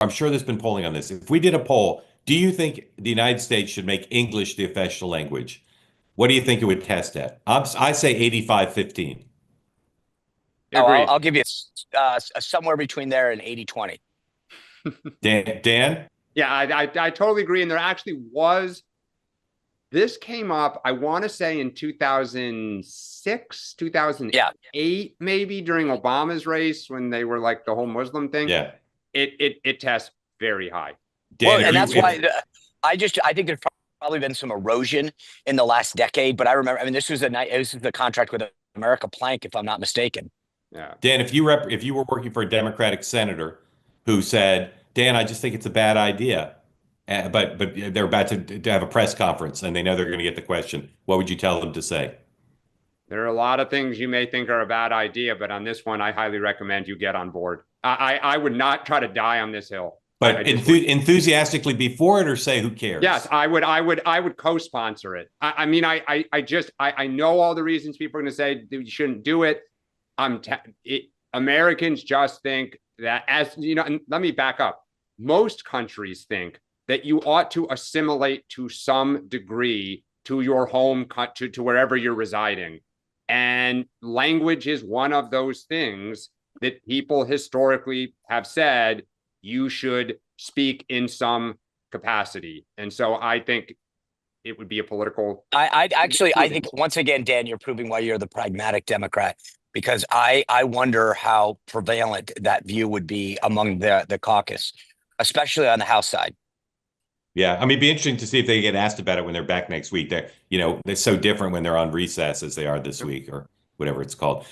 I'm sure there's been polling on this. If we did a poll, do you think the United States should make English the official language? What do you think it would test at? I say 85-15. Oh, Agreed. I'll give you somewhere between there and 80-20. Dan? Yeah, I totally agree. And there actually was, this came up, I want to say in 2006, 2008, maybe during Obama's race when they were like the whole Muslim thing. Yeah. It tests very high. Dan, Well, and that's why I think there's probably been some erosion in the last decade. But I remember, I mean, this was the contract with America Plank, if I'm not mistaken. Yeah. Dan, if you were working for a Democratic senator who said, Dan, I just think it's a bad idea, but they're about to have a press conference and they know they're going to get the question, what would you tell them to say? There are a lot of things you may think are a bad idea, but on this one, I highly recommend you get on board. I would not try to die on this hill. But enthusiastically be for it or say who cares? Yes, I would co-sponsor it. I mean, I know all the reasons people are going to say you shouldn't do it. Americans just think that, as you know, and let me back up. Most countries think that you ought to assimilate to some degree to your home, to wherever you're residing. And language is one of those things that people historically have said you should speak in some capacity. And so I think it would be a political. I think once again, Dan, you're proving why you're the pragmatic Democrat, because I wonder how prevalent that view would be among the caucus, especially on the House side. Yeah, I mean, it'd be interesting to see if they get asked about it when they're back next week. They're so different when they're on recess as they are this week or whatever it's called.